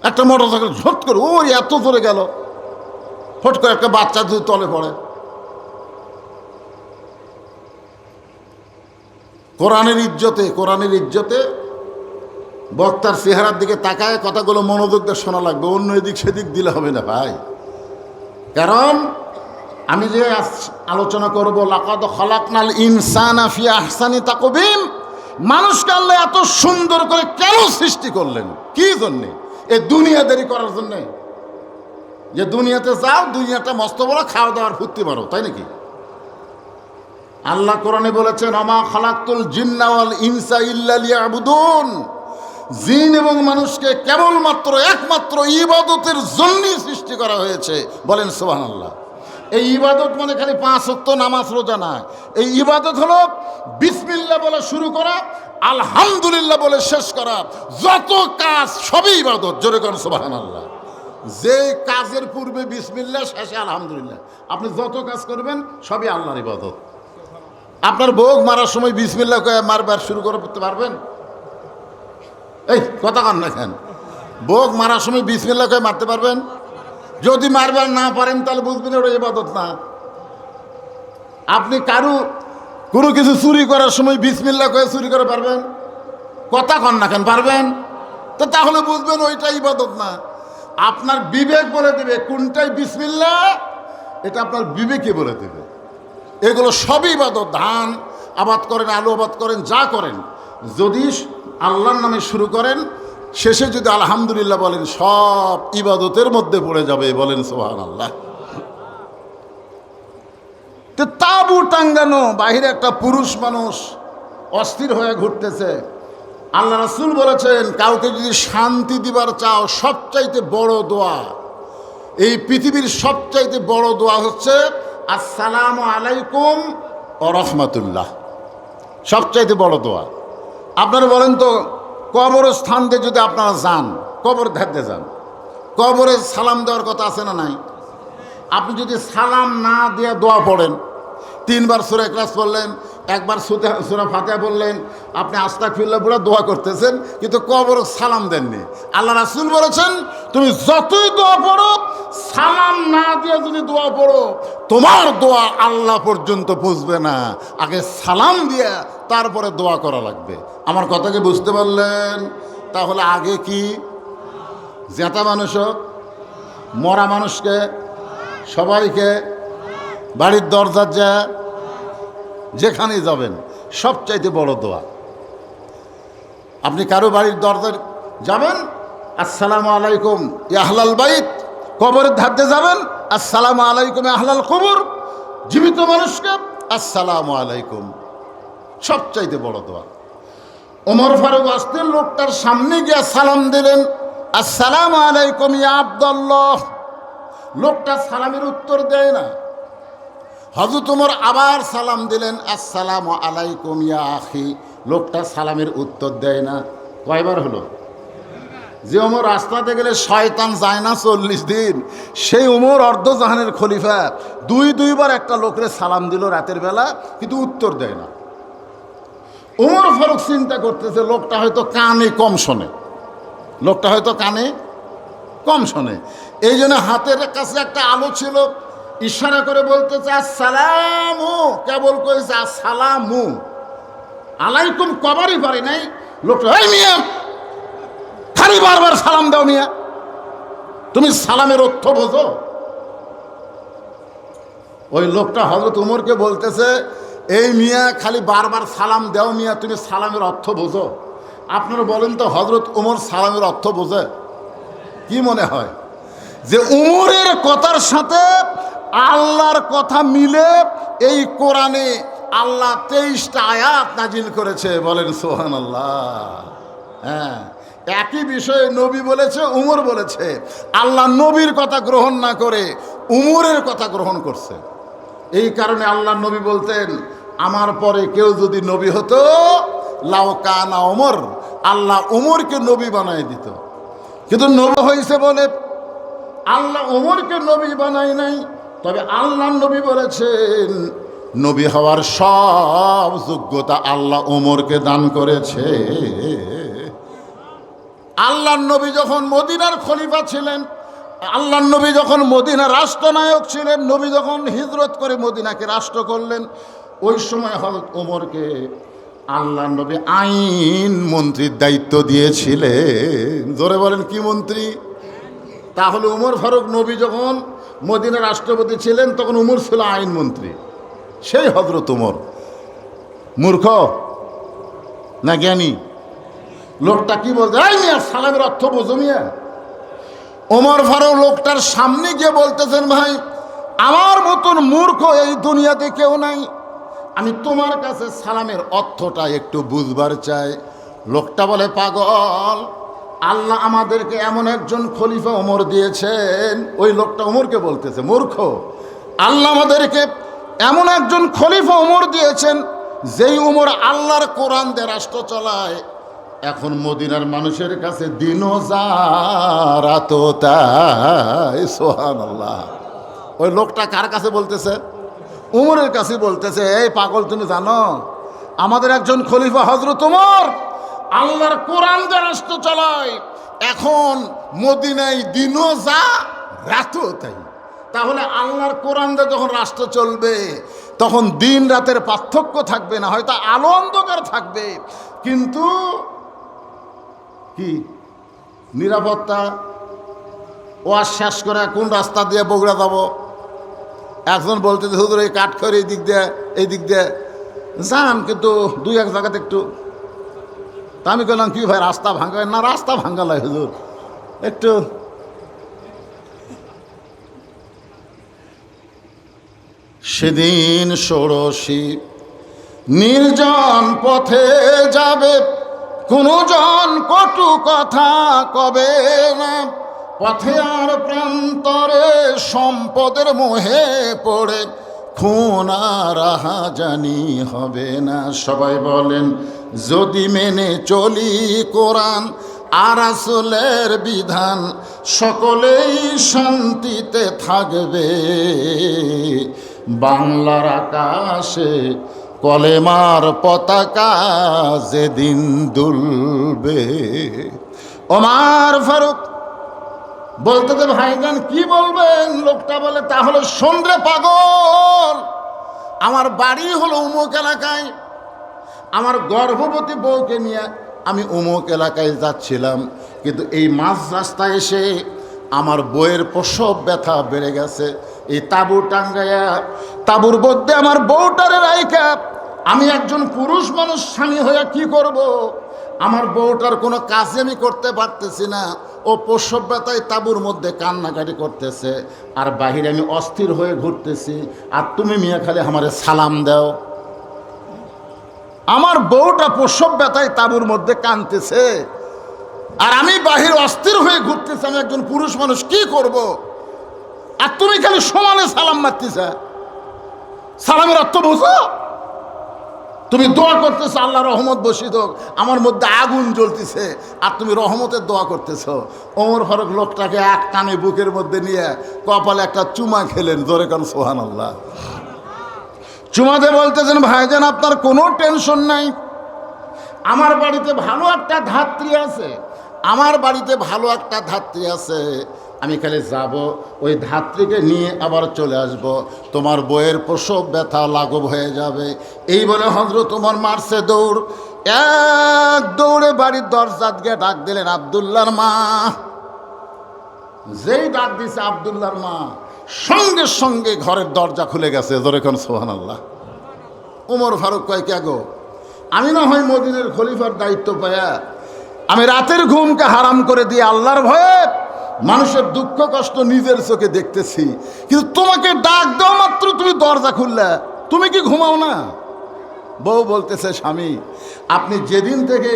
একটা মোটরসাইকেল ঝট করে ওই এত জোরে গেল, ফট করে একটা বাচ্চা যদি তলে পড়ে। কোরআনের ইজ্জতে, কোরআনের ইজ্জতে বক্তার চেহারার দিকে তাকায় কথাগুলো মনোযোগ দিয়ে শোনা লাগবে, অন্য এদিক সেদিক দিলে হবে না ভাই। কারণ আমি যে আলোচনা করব, লাকাদ খালাকনাল ইনসানা ফি আহসানি তাকওয়িম, মানুষকে আল্লাহ এত সুন্দর করে কেন সৃষ্টি করলেন? কি জন্যে? এই দুনিয়াদারি করার জন্যে, যে দুনিয়াতে যাও, দুনিয়াটা মস্ত বড়, খাওয়া দাওয়ার ফুর্তি মারো, তাই নাকি? আল্লাহ কোরআনে বলেছেন, আমা খালাকতুল জিন্না ওয়াল ইনসা ইল্লা লিয়াবুদুন, জিন এবং মানুষকে কেবলমাত্র একমাত্র ইবাদতের জন্যই সৃষ্টি করা হয়েছে। বলেন সুবহানাল্লাহ। এই ইবাদত মানে খালি 5 ওয়াক্ত নামাজ রোজা না, এই ইবাদত হলো বিসমিল্লাহ বলে শুরু করা, আলহামদুলিল্লাহ বলে শেষ করা। যত কাজ সবই ইবাদত। জোরে করেন সুবহানাল্লাহ। যে কাজের পূর্বে বিসমিল্লাহ, শেষে আলহামদুলিল্লাহ, আপনি যত কাজ করবেন সবই আল্লাহর ইবাদত। আপনার বউ মারার সময় বিসমিল্লাহ কয়ে মারবার শুরু করতে পারবেন? এই কথা কন না কেন? বউ মারার সময় বিসমিল্লাহ কয়ে মারতে পারবেন? যদি মারবার না পারেন তাহলে বুঝবেন ওটা ইবাদত না। আপনি কোনো কিছু চুরি করার সময় বিসমিল্লাহ কয়ে চুরি করে পারবেন? কথা কন না কেন? পারবেন? তো তাহলে বুঝবেন ওইটা ইবাদত না। আপনার বিবেক বলে দেবে কোনটাই বিসমিল্লাহ, এটা আপনার বিবেকে বলে দেবে। এগুলো সবই ইবাদত। ধান আবাদ করেন, আলু আবাদ করেন, যা করেন, যদি আল্লাহর নামে শুরু করেন, শেষে যদি আলহামদুলিল্লাহ বলেন, সব ইবাদতের মধ্যে পড়ে যাবে। বলেন সুবহানাল্লাহ। তাবু টাঙ্গানো, বাহিরে একটা পুরুষ মানুষ অস্থির হয়ে ঘুরতেছে। আল্লাহ রাসূল বলেছেন, কাউকে যদি শান্তি দিবার চাও, সবচাইতে বড় দোয়া, এই পৃথিবীর সবচাইতে বড় দোয়া হচ্ছে আসসালামু আলাইকুম ওয়া রাহমাতুল্লাহ। সবচাইতে বড় দোয়া। আপনারা বলেন তো, কবরস্থানতে যদি আপনারা যান, কবর ধারতে যান, কবরে সালাম দেওয়ার কথা আছে না নাই? আপনি যদি সালাম না দিয়ে দোয়া পড়েন, 3 বার সূরা ইখলাস পড়লেন, 1 বার সূরা ফাতিহা বললেন, আপনি আস্তাগফিরুল্লাহ বলে দোয়া করতেছেন, কিন্তু কবর সালাম দেননি। আল্লাহ রাসূল বলেছেন, তুমি যতই দোয়া পড়ো, সালাম না দিয়ে যদি দোয়া পড়ো, তোমার দোয়া আল্লাহ পর্যন্ত পৌঁছবে না। আগে সালাম দিয়ে তারপরে দোয়া করা লাগবে। আমার কথা কি বুঝতে পারলেন? তাহলে আগে কি? জেতা মানুষ হোক, মরা মানুষকে, সবাইকে, বাড়ির দরজার যা, যেখানেই যাবেন, সবচাইতে বড় দোয়া। আপনি কারো বাড়ির দরজার যাবেন, আসসালামু আলাইকুম ইয়া আহলাল বাইত। কবরের ধারতে যাবেন, আসসালামু আলাইকুম ইয়া আহলাল কবর। জীবিত মানুষকে আসসালামু আলাইকুম, সবচাইতে বড় দোয়া। ওমর ফারুক আসতেন, লোকটার সামনে গিয়ে সালাম দিলেন, আসসালামু আলাইকুম ইয়া আব্দুল্লাহ। লোকটা সালামের উত্তর দেয় না। হযরত ওমর আবার সালাম দিলেন, আসসালামু আলাইকুম ইয়া আখি। লোকটা সালামের উত্তর দেয় না। কয়বার হলো? যে ওমর রাস্তাতে গেলে শয়তান যায় না 40 দিন, সেই ওমর অর্ধজাহানের খলিফা 2বার একটা লোকের সালাম দিল রাতের বেলা, কিন্তু উত্তর দেয় না। ওমর ফারুক চিন্তা করতেছে, লোকটা হয়তো কানে কম শোনে, লোকটা হয়তো কানে কম শোনে। এই জন্য হাতের কাছে একটা আলো ছিল, ইশারা করে বলতেছে আসসালামু, কেবল কইছে আসসালামু আলাইকুম, কবারই পারি নাই। লোকটা, এই মিয়া, খালি বারবার সালাম দাও মিয়া, তুমি সালামের অর্থ বোঝো? ওই লোকটা হযরত ওমরকে বলতেছে, এই মিয়া, খালি বারবার সালাম দাও মিয়া, তুমি সালামের অর্থ বোঝো? আপনারা বলেন তো, হযরত ওমর সালামের অর্থ বোঝে? কি মনে হয় যে ওমরের কথার সাথে আল্লাহর কথা মিলে এই কোরআনে আল্লাহ 23টা আয়াত নাজিল করেছে? বলেন সুবহানাল্লাহ। হ্যাঁ, একই বিষয়ে নবী বলেছে, উমর বলেছে। আল্লাহ নবীর কথা গ্রহণ না করে উমরের কথা গ্রহণ করছে। এই কারণে আল্লাহ নবী বলতেন, আমার পরে কেউ যদি নবী হতো, লাউ কানা ওমর, আল্লাহ ওমরকে নবী বানায় দিত। কিন্তু নবী হয়েছে বলে আল্লাহ ওমরকে নবী বানায় নাই। তবে আল্লাহ নবী বলেছেন, নবী হওয়ার সব যোগ্যতা আল্লাহ ওমরকে দান করেছে। আল্লাহ নবী যখন মদিনার খলিফা ছিলেন, আল্লাহ নবী যখন মদিনার রাষ্ট্রনায়ক ছিলেন, নবী যখন হিজরত করে মদিনাকে রাষ্ট্র করলেন, ওই সময় হযরত ওমরকে আল্লাহ নবী আইন মন্ত্রীর দায়িত্ব দিয়েছিলেন। জোরে বলেন, কি মন্ত্রী? তাহলে উমর ফারুক নবী যখন মদিনার রাষ্ট্রপতি ছিলেন, তখন উমর ছিল আইন মন্ত্রী। সেই হযরত ওমর মূর্খ না জ্ঞানী? লোকটা কি বলছে, এই মিয়া, সালামের অর্থ বোঝো মিয়া? ওমর ফারুক লোকটার সামনে গিয়ে বলতেছেন, ভাই, আমার মতন মূর্খ এই দুনিয়াতে কেউ নাই, আমি তোমার কাছে সালামের অর্থটা একটু বুঝবার চাই। লোকটা বলে, পাগল, আল্লাহ আমাদেরকে এমন একজন খলিফা ওমর দিয়েছেন। ওই লোকটা ওমরকে বলতেছে, মূর্খ, আল্লাহ আমাদেরকে এমন একজন খলিফা ওমর দিয়েছেন, যেই ওমর আল্লাহর কোরআন দিয়ে রাষ্ট্র চালায়। এখন মদিনার মানুষের কাছে দিনও যা রাতও তাই। সুবহানাল্লাহ। ওই লোকটা কার কাছে বলতেছে? উমরের কাছে বলতেছে, এই পাগল, তুমি জানো আমাদের একজন খলিফা হযরত ওমর আল্লাহর কোরআন দিয়ে রাষ্ট্র চালায়। এখন মদিনায় দিনও যা রাতও তাই। তাহলে আল্লাহর কোরআন দিয়ে যখন রাষ্ট্র চলবে, তখন দিন রাতের পার্থক্য থাকবে না, হয়তো আলো অন্ধকার থাকবে, কিন্তু কি নিরাপত্তা। ওয়াজ শেষ করে কোন রাস্তা দিয়ে বগুড়া যাব? একজন বলতেছে, হুজুর এই কাঠখড় এই দিক দিয়ে, এই দিক দিয়ে যান, কিন্তু দুই এক জায়গাতে একটু। তা আমি বললাম, কি ভাই রাস্তা ভাঙ্গা? না, রাস্তা ভাঙ্গা নয় হুজুর, একটু। সেদিন ষোড়শী নির্জন পথে যাবে, কোনো জন কটু কথা কবে না। পথে আর প্রান্তরে সম্পদের মোহে পড়ে খুন আর রাহাজানি হবে না। সবাই বলেন, যদি মেনে চলি কোরআন আর রাসূলের বিধান, সকলেই শান্তিতে থাকবে। বাংলার আকাশে কলেমার পতাকা যেদিন দুলবে। ওমর ফারুক বলতে, ভাইজান কি বলবেন? লোকটা বলে, তাহলে শোন রে পাগল, আমার বাড়ি হলো অমুক এলাকায়, আমার গর্ভবতী বউকে নিয়ে আমি অমুক এলাকায় যাচ্ছিলাম, কিন্তু এই মাঝ রাস্তায় এসে আমার বউয়ের প্রসব ব্যথা বেড়ে গেছে। এই তাঁবু টাঙ্গাইয়া তাঁবুর মধ্যে আমার বউটারে রাইখা আমি একজন পুরুষ মানুষ স্বামী হয়ে কি করব? আমার বউটার কোনো কাজই আমি করতে পারতেছি না। ও প্রসব ব্যথায় তাঁবুর মধ্যে কান্নাকাটি করতেছে, আর বাহিরে আমি অস্থির হয়ে ঘুরতেছি, আর তুমি মিয়া খালি আমারে সালাম দাও। আমার বউটা প্রসব ব্যথায় তাঁবুর মধ্যে কাঁদতেছে, আর আমি বাহির অস্থির হয়ে ঘুরতেছি, আমি একজন পুরুষ মানুষ কি করব? আর তুমি খালি সমানে সালাম মারতেছ। সালামের অর্থ বুঝো? তুমি দোয়া করতেছ আল্লাহ রহমত বসিত হোক, আমার মধ্যে আগুন জ্বলতেছে, আর তুমি রহমতের দোয়া করতেছ। ওমর ফারুক লোকটাকে এক টানে বুকের মধ্যে নিয়ে কপালে একটা চুমা খেলেন। জোরে কান সুবহানাল্লাহ। চুমাতে বলতেছেন, ভাইজান আপনার কোনো টেনশন নাই, আমার বাড়িতে ভালো একটা ধাত্রী আছে, আমার বাড়িতে ভালো একটা ধাত্রী আছে, আমি খালি যাব, ওই ধাত্রীকে নিয়ে আবার চলে আসব, তোমার বইয়ের প্রসব ব্যথা লাঘব হয়ে যাবে। এই বলে হযরত ওমর মারছে দৌড়। এক দৌড়ে বাড়ির দরজা দিয়ে ডাক দিলেন, আব্দুল্লাহর মা। যেই ডাক দিছে আব্দুল্লাহর মা, সঙ্গে সঙ্গে ঘরের দরজা খুলে গেছে। জোরে কোন সুবহানাল্লাহ। ওমর ফারুক কয়, কে গো? আমি না হয় মদিনার খলিফার দায়িত্ব পায়া আমি রাতের ঘুমকে হারাম করে দিয়ে আল্লাহর ভয়ে মানুষের দুঃখ কষ্ট নিজের চোখে দেখতেছি, কিন্তু তোমাকে ডাক দেওয়া মাত্র তুমি দরজা খুললে, তুমি কি ঘুমাও না? বউ বলতেছে, স্বামী আপনি যেদিন থেকে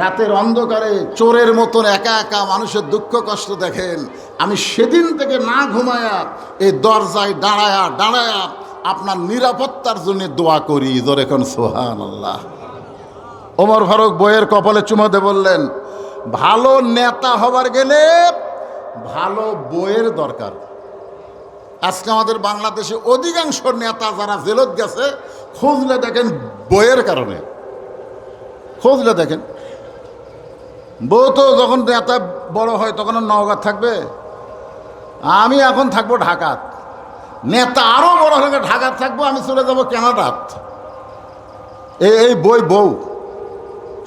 রাতের অন্ধকারে চোরের মতন একা একা মানুষের দুঃখ কষ্ট দেখেন, আমি সেদিন থেকে না ঘুমায়া এই দরজায় দাঁড়ায়া দাঁড়ায়া আপনার নিরাপত্তার জন্য দোয়া করি। জোরে কোন সুবহানাল্লাহ। ওমর ফারুক বইয়ের কপালে চুমা দিয়ে বললেন, ভালো নেতা হবার গেলে ভালো বইয়ের দরকার। আজকে আমাদের বাংলাদেশে অধিকাংশ নেতা যারা জেলত গেছে, খুঁজলে দেখেন বইয়ের কারণে। খুঁজলে দেখেন, বউ তো যখন নেতা বড় হয় তখন নওগাঁ থাকবে, আমি এখন থাকবো ঢাকাত, নেতা আরো বড় হলে ঢাকাত থাকবো, আমি চলে যাব কানাডাত। এই বউ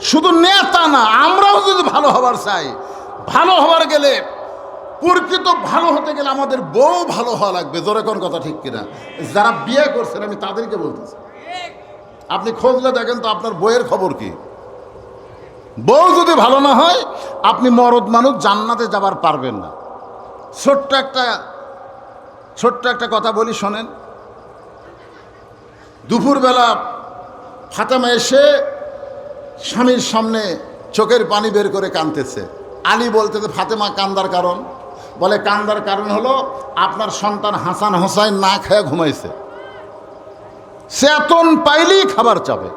শুধু নেতা না, আমরাও যদি ভালো হবার চাই, ভালো হবার গেলে প্রকৃত ভালো হতে গেলে আমাদের বউ ভালো হওয়া লাগবে। জোরে কোন কথা ঠিক কিনা? যারা বিয়ে করছেন আমি তাদেরকে বলতেছি, আপনি খোঁজলে দেখেন তো আপনার বইয়ের খবর কি। বউ যদি ভালো না হয়, আপনি মরদ মানুষ জান্নাতে যাবার পারবেন না। ছোট্ট একটা কথা বলি শোনেন। দুপুরবেলা ফাতেমা এসে স্বামীর সামনে চোখের পানি বের করে কাঁদতেছে। আলী বলতেছে, ফাতেমা কান্দার কারণ? বলে, কান্দার কারণ হলো আপনার সন্তান হাসান হোসাইন না খেয়ে ঘুমাইছে, চেতন পাইলেই খাবার চাবে।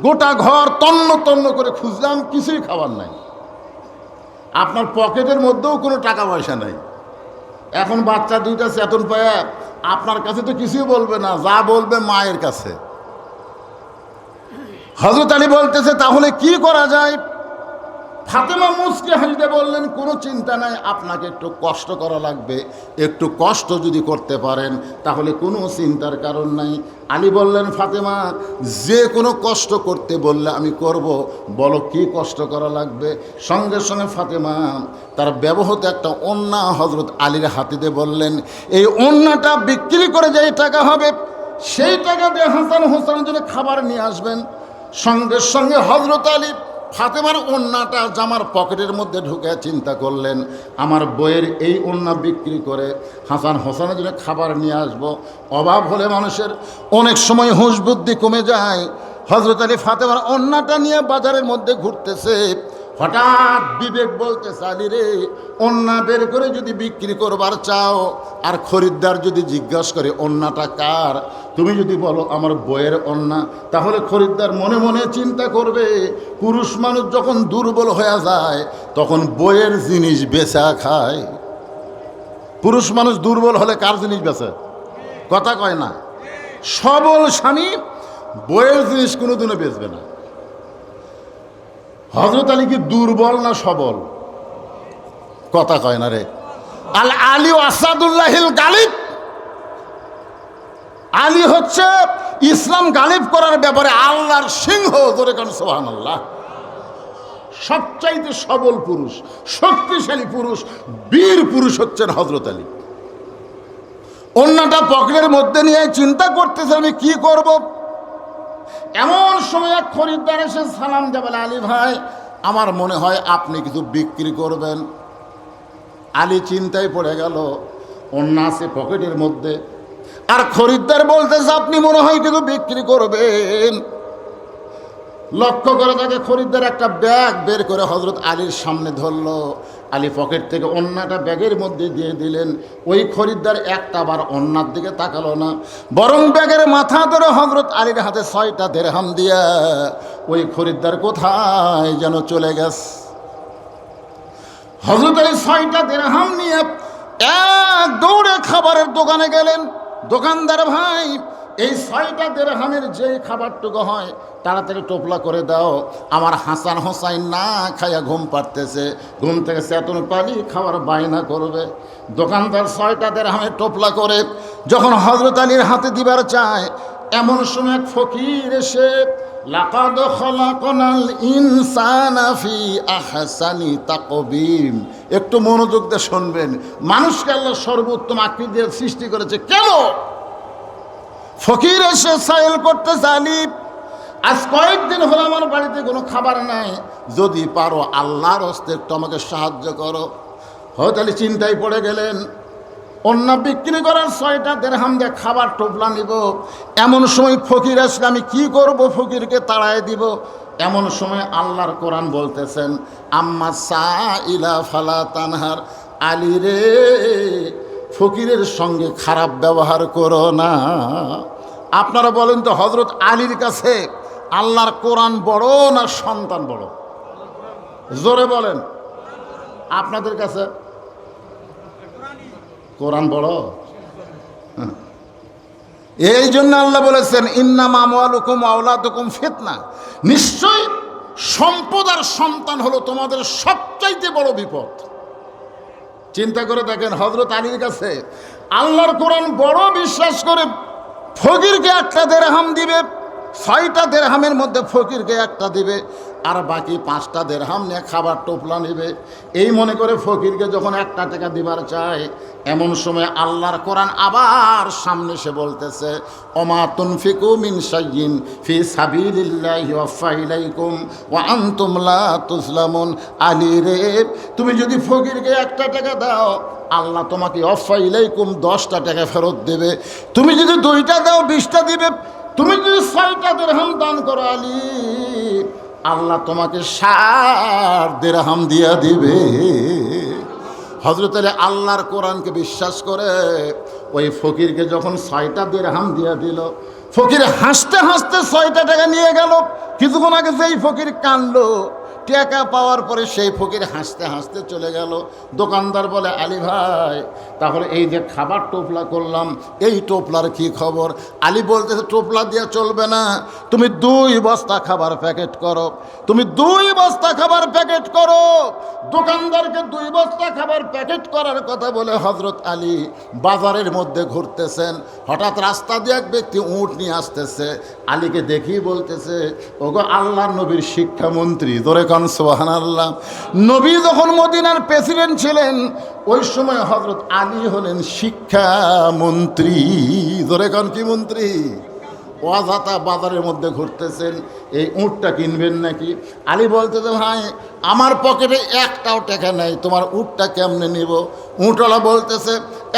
গোটা ঘর তন্ন তন্ন করে খুঁজলাম, কিছুই খাবার নাই। আপনার পকেটের মধ্যেও কোনো টাকা পয়সা নাই। এখন বাচ্চা দুইটা চেতন পায়, আপনার কাছে তো কিছুই বলবে না, যা বলবে মায়ের কাছে। হযরত আলী বলতেছে, তাহলে কি করা যায়? ফাতেমা মুচকে হাসতে বললেন, কোনো চিন্তা নাই, আপনাকে একটু কষ্ট করা লাগবে, একটু কষ্ট যদি করতে পারেন তাহলে কোনো চিন্তার কারণ নাই। আলী বললেন, ফাতেমা, যে কোনো কষ্ট করতে বললে আমি করব, বলো কি কষ্ট করা লাগবে। সঙ্গে সঙ্গে ফাতেমা তার ব্যবহৃত একটা ওন্না হযরত আলীর হাতে দিয়ে বললেন, এই ওন্নাটা বিক্রি করে যেই টাকা হবে সেই টাকা দিয়ে হাসান হোসেনের জন্য খাবার নিয়ে আসবেন। সঙ্গে সঙ্গে হযরত আলী ফাতেমার ওন্নাটা জামার পকেটের মধ্যে ঢুকে চিন্তা করলেন, আমার বইয়ের এই ওন্না বিক্রি করে হাসান হোসেনের জন্য খাবার নিয়ে আসব। অভাব হলে মানুষের অনেক সময় হুঁশ বুদ্ধি কমে যায়। হযরত আলী ফাতেমার ওন্নাটা নিয়ে বাজারের মধ্যে ঘুরতেছে, হঠাৎ বিবেক বলতেছে, আলী রে, ওন্না বের করে যদি বিক্রি করবার চাও আর খরিদ্দার যদি জিজ্ঞাসা করে ওন্নাটা কার, তুমি যদি বলো আমার বইয়ের ওন্না, তাহলে খরিদ্দার মনে মনে চিন্তা করবে পুরুষ মানুষ যখন দুর্বল হয়ে যায় তখন বইয়ের জিনিস বেচা খায়। পুরুষ মানুষ দুর্বল হলে কার জিনিস বেচে? কথা কয় না। সবল স্বামী বইয়ের জিনিস কোনোদিনও বেচবে না। হযরত আলী কি দুর্বল না সবল? কথা কয় না রে। আল আলী আসাদুল্লাহিল গালিব। আলী হচ্ছে ইসলাম গালিব করার ব্যাপারে আল্লাহর সিংহ। ধরে কারণ সুবহানাল্লাহ। সবচাইতে সবল পুরুষ, শক্তিশালী পুরুষ, বীর পুরুষ হচ্ছেন হযরত আলী। ওন্নাটা পকেটের মধ্যে নিয়ে চিন্তা করতেছে আমি কি করব। এমন সময় এক খরিদ্দার এসে সালাম দেয়, বলে, আলী ভাই, আমার মনে হয় আপনি কিছু বিক্রি করবেন। আলী চিন্তায় পড়ে গেল, ওন্না আছে পকেটের মধ্যে, আর খরিদ্দার বলতেছে আপনি মনে হয় কিছু বিক্রি করবেন। লক্ষ্য করে তাকে খরিদ্দার একটা ব্যাগ বের করে হযরত আলীর সামনে ধরলো। আলী পকেট থেকে ওন্নাটা ব্যাগের মধ্যে দিয়ে দিলেন। ওই খরিদ্দার একটা বার ওন্নার দিকে তাকালো না, বরং ব্যাগের মাথা ধরে হযরত আলীর হাতে 6টা দিরহাম দিয়া ওই খরিদ্দার কোথায় যেন চলে গেছে। হযরত আলী 6টা দিরহাম নিয়ে এক দৌড়ে খাবারের দোকানে গেলেন। দোকানদার ভাই, এই 6টা দিরহামের যেই খাবারটুকু হয় তাড়াতাড়ি টোপলা করে দাও, আমার হাসান হোসাইন না খাইয়া ঘুম পাড়তেছে, ঘুম থেকে চেতন পানি খাওয়ার বায়না করবে। দোকানদার 6টা দিরহামের টোপলা করে যখন হযরত আলীর হাতে দিবার চায়, এমন সময় এক ফকির এসে, লাকাদ খলাকনাল ইনসানা ফি আহসানি তাকবীম, একটু মনোযোগ দিয়ে শুনবেন, মানুষকে আল্লাহ সর্বোত্তম আকৃতি দিয়ে সৃষ্টি করেছে কেন? ফকির এসে সাইল করতে জানি, আজ কয়েকদিন হলো আমার বাড়িতে কোনো খাবার নাই, যদি পারো আল্লাহর হস্তে একটু আমাকে সাহায্য করো। হযরত আলী চিন্তায় পড়ে গেলেন, ওন্না বিক্রি করার 6টা দিরহাম দিয়ে খাবার টোপলা নিব। এমন সময় ফকির আসলে আমি কি করব? ফকিরকে তাড়ায় দিব। এমন সময় আল্লাহর কোরআন বলতেছেন, আম্মা সাইলা ফালা তানহার, আলী রে, ফকিরের সঙ্গে খারাপ ব্যবহার করো না। আপনারা বলেন তো, হযরত আলীর কাছে আল্লাহর কোরআন বড় না সন্তান বড়? জোরে বলেন। আপনাদের কাছে কোরআন বড়? এই জন্য আল্লাহ বলেছেন, ইন্নামা আমওয়ালুকুম ওয়া আওলাদুকুম ফিতনা, নিশ্চয় সম্পদ আর সন্তান হলো তোমাদের সবচাইতে বড় বিপদ। চিন্তা করে দেখেন, হযরত আলীর কাছে আল্লাহর কোরআন বড় বিশ্বাস করে ফকিরকে একটা দিরহাম দিবে, 6টা দিরহামের মধ্যে ফকিরকে একটা দিবে, আর বাকি 5টা দিরহাম নিয়ে খাবার টোপলা নেবে। এই মনে করে ফকিরকে যখন 1টা টাকা দিবার চায়, এমন সময় আল্লাহর কোরআন আবার সামনে এসে বলতেছে, ওমা তুনফিকু মিন শাইইন ফি সাবিলিল্লাহি ওয়াফা ইলাইকুম ওয়া আনতুম লা তুজলামুন। আলী রে, তুমি যদি ফকিরকে 1টা টাকা দাও, আল্লাহ তোমাকে ওয়াফা ইলাইকুম 10টা টাকা ফেরত দেবে। তুমি যদি 2টা দাও 20টা দিবে। তুমি যদি 6টা দিরহাম দান করো আলী, আল্লাহ তোমাকে 60 দিরহাম দিয়া দিবে। হযরত আলী আল্লাহর কোরআনকে বিশ্বাস করে ওই ফকিরকে যখন 6টা দিরহাম দিয়া দিল, ফকির হাসতে হাসতে 6টা টাকা নিয়ে গেল। কিছুক্ষণ আগে যেই ফকির কানলো, টাকা পাওয়ার পরে সেই ফকির হাসতে হাসতে চলে গেল। দোকানদার বলে, আলী ভাই, তাহলে এই যে খাবার টোপলা করলাম, এই টোপলার কি খবর? আলী বলতেছে, টোপলা দিয়ে চলবে না, তুমি 2 বস্তা খাবার প্যাকেট করো, তুমি 2 বস্তা খাবার প্যাকেট করো। দোকানদারকে 2 বস্তা খাবার প্যাকেট করার কথা বলে হযরত আলী বাজারের মধ্যে ঘুরতেছেন। হঠাৎ রাস্তা দিয়ে এক ব্যক্তি উট নিয়ে আসতেছে। আলীকে দেখেই বলতেছে, ওগো আল্লাহর নবীর শিক্ষামন্ত্রী, জোরে কান সুবহানাল্লাহ। নবী যখন মদিনার প্রেসিডেন্ট ছিলেন, ওই সময় হযরত আলী হলেন শিক্ষামন্ত্রী। জোরে কান কি মন্ত্রী? ওয়াজাতা বাজারের মধ্যে ঘুরতেছেন, এই উটটা কিনবেন নাকি? আলী বলতেছে, ভাই আমার পকেটে একটাও টাকা নেই, তোমার উটটা কেমনে নিব? উটওয়ালা বলতেছে,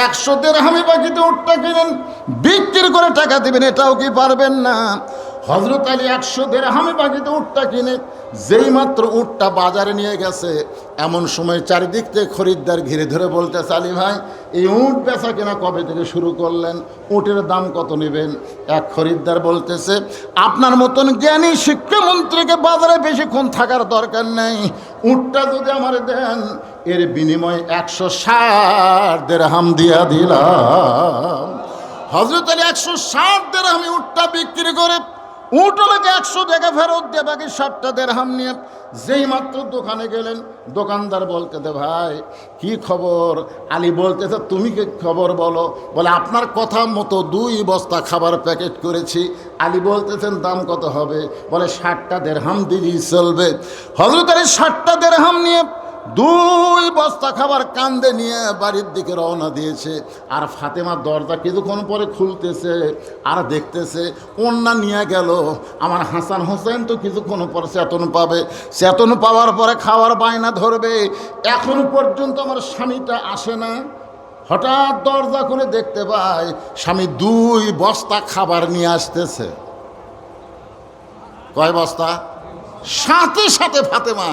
100 দিরহামে বাকিতে উটটা কিনেন, বিক্রি করে টাকা দিবেন, এটাও কি পারবেন না? হযরত আলী 100 দিরহামে বাকিতে উটটা কিনে যেই মাত্র উটটা বাজারে নিয়ে গেছে, এমন সময় চারিদিক থেকে খরিদ্দার ঘিরে ধরে বলতেছে, আলী ভাই এই উট বেচা কেনা কবে থেকে শুরু করলেন? উটের দাম কত নেবেন? এক খরিদ্দার বলতেছে, আপনার মতন জ্ঞানী শিক্ষামন্ত্রীকে বাজারে বেশিক্ষণ থাকার দরকার নেই, উটটা যদি আমার দেন, এর বিনিময়ে 160 দিরহাম দিয়া দিলাম। হযরত আলী 160 দিরহামে উটটা বিক্রি করে উটওয়ালাকে 100 টাকা ফেরত দিয়ে বাকি 60টা দিরহাম নিয়ে যেই মাত্র দোকানে গেলেন, দোকানদার বলতেছে, ভাই কি খবর? আলী বলতেছে, তুমি কি খবর বলো? বলে, আপনার কথা মতো 2 বস্তা খাবার প্যাকেট করেছি। আলী বলতেছেন, দাম কত হবে? বলে, 60টা দিরহাম দিলেই চলবে। হযরত আলী 60টা দিরহাম নিয়ে 2 বস্তা খাবার কান্দে নিয়ে বাড়ির দিকে রওনা দিয়েছে। আর ফাতেমা দরজা কিছুক্ষণ পরে খুলতেছে আর দেখতেছে ওন্না নিয়ে গেল। আমার হাসান হোসেন তো কিছুক্ষণ পর চেতন পাবে, চেতন পাওয়ার পরে খাওয়ার বায়না ধরবে, এখন পর্যন্ত আমার স্বামীটা আসে না। হঠাৎ দরজা খুলে দেখতে পায় স্বামী 2 বস্তা খাবার নিয়ে আসতেছে। কয় বস্তা? সাথে সাথে ফাতেমা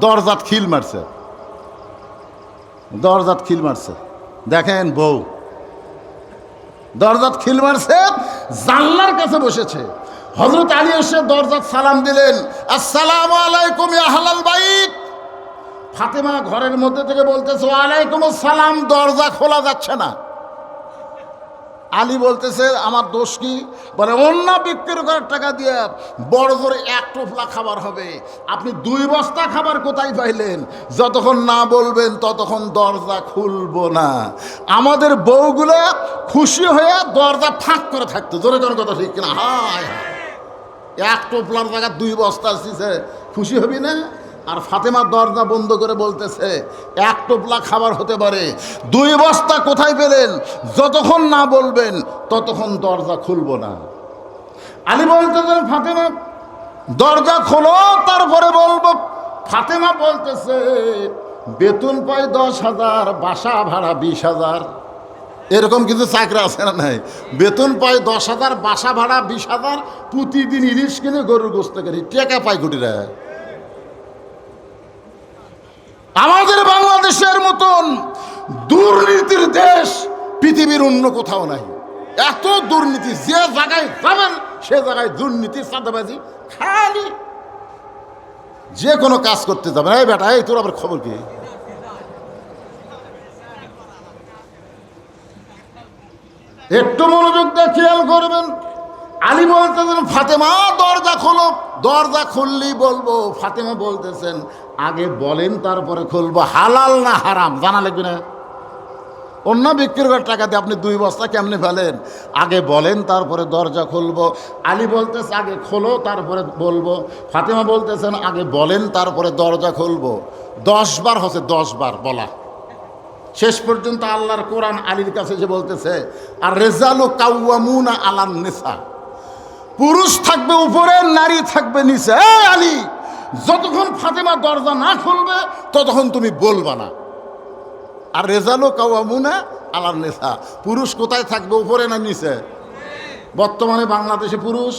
দরজাত খিল মারছে, দরজাত খিল মারছে। দেখেন বউ দরজাত খিল মারছে, জানলার কাছে বসেছে। হযরত আলী এসে দরজাত সালাম দিলেন, আসসালামু আলাইকুম ইয়া আহলাল বাইত। ফাতেমা ঘরের মধ্যে থেকে বলতেছে, ওয়ালাইকুম আসসালাম। দরজা খোলা যাচ্ছে না। আলী বলতেছে, আমার দোষ কি? বলে, অন্য বিক্রি করার টাকা দিয়ে বড় জোরে 1 টোপলা খাবার হবে, আপনি 2 বস্তা খাবার কোথায় পাইলেন? যতক্ষণ না বলবেন ততক্ষণ দরজা খুলবো না। আমাদের বউগুলো খুশি হয়ে দরজা ফাঁক করে থাকতো। জোরে জোরে কথা ঠিক কিনা? হায় 1 টোপলার জায়গায় 2 বস্তা আসছে, খুশি হবি না? আর ফাতেমা দরজা বন্ধ করে বলতেছে, 1 টোপলা খাবার হতে পারে, 2 বস্তা কোথায় পেলেন? যতক্ষণ না বলবেন ততক্ষণ দরজা খুলবো না। আলী বলতেছেন, ফাতেমা দরজা খোলো, তারপরে বলবো। ফাতেমা বলতেছে, বেতন পাই 10,000, বাসা ভাড়া 20,000। এরকম কিছু চাকরি আছে না? নাই। বেতন পাই 10,000, বাসা ভাড়া 20,000, প্রতিদিন ইলিশ কিনে গরুর গোস্ত করি, টাকা পাই কোটিরা। আমাদের বাংলাদেশের মতন দুর্নীতির দেশ পৃথিবীর অন্য কোথাও নাই। এত দুর্নীতি, যে জায়গায় যাবেন সে জায়গায় দুর্নীতি, চাঁদাবাজি খালি। যে কোনো কাজ করতে যাবেন, এই বেটা, এই তোর আবার খবর কি? একটু মনোযোগ দিয়ে খেয়াল করবেন। আলী বলতেছেন, ফাতেমা দরজা খোলো। দরজা খুললেই বলবো। ফাতেমা বলতেছেন, আগে বলেন তারপরে খুলবো, হালাল না হারাম জানা লাগবে না? অন্য বিক্রি করার টাকা দিয়ে আপনি 2 বস্তা কেমনে ফেলেন? আগে বলেন তারপরে দরজা খুলবো। আলী বলতেছে, আগে খোলো তারপরে বলবো। ফাতেমা বলতেছেন, আগে বলেন তারপরে দরজা খুলবো। 10 বার হচ্ছে, 10 বার বলা। শেষ পর্যন্ত আল্লাহর কোরআন আলীর কাছে যে বলতেছে, আর রেজালু কাওয়ামুনা আলান নিসা, পুরুষ থাকবে উপরে, নারী থাকবে নিচে। এই আলী, যতক্ষণ ফাতেমা দরজা না খুলবে ততক্ষণ তুমি বলবা না। আর রেজালু কাওয়ামুনা আলান নিসা, পুরুষ কোথায় থাকবে, উপরে না নিচে? বর্তমানে বাংলাদেশে পুরুষ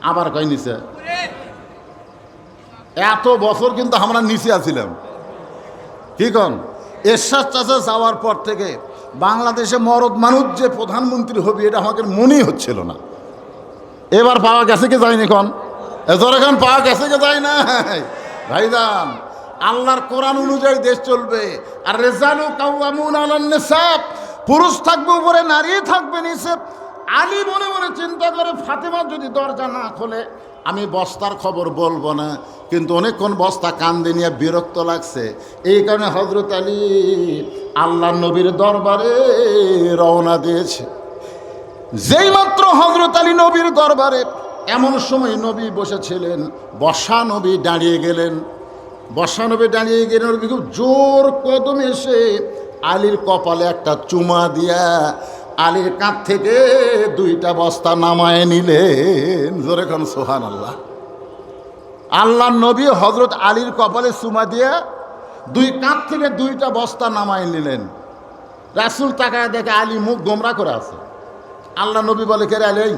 আবার কয় নিচে। এত বছর কিন্তু আমরা নিচে আছিলাম, কি কন? এরশাদ চাচা যাওয়ার পর থেকে বাংলাদেশে মরদ মানুষ যে প্রধানমন্ত্রী হবে এটা আমাকে মনেই হচ্ছিল না। এবার পাওয়া গেছে কি যায়নি? কন এখন পাওয়া গেছে কি যায় না? ভাইজান, আল্লাহর কোরআন অনুযায়ী দেশ চলবে। আর রেজালু কাওয়ামুন আলান নিসা, পুরুষ থাকবে উপরে, নারী থাকবে নিচে। আলী মনে মনে চিন্তা করে, ফাতেমা যদি দরজা না খোলে আমি বস্তার খবর বলবো না। কিন্তু অনেকক্ষণ বস্তা কান্দে নিয়ে বিরক্ত লাগছে, এই কারণে হযরত আলী আল্লাহ নবীর দরবারে রওনা দিয়েছে। যেই মাত্র হযরত আলী নবীর দরবারে, এমন সময় নবী বসেছিলেন, বসা নবী দাঁড়িয়ে গেলেন। বসা নবী দাঁড়িয়ে গেলেন, খুব জোর কদমে এসে আলীর কপালে একটা চুমা দিয়া আলীর কাঁধ থেকে 2টা বস্তা নামায় নিলেন। জোরে খান সুবহানাল্লাহ। আল্লাহ নবী হযরত আলীর কপালে চুমা দিয়া 2 কাঁধ থেকে 2টা বস্তা নামায় নিলেন। রাসূল তাকায় দেখে আলী মুখ গোমরা করে আছে। আল্লাহ নবী বলে, কে রে আলী,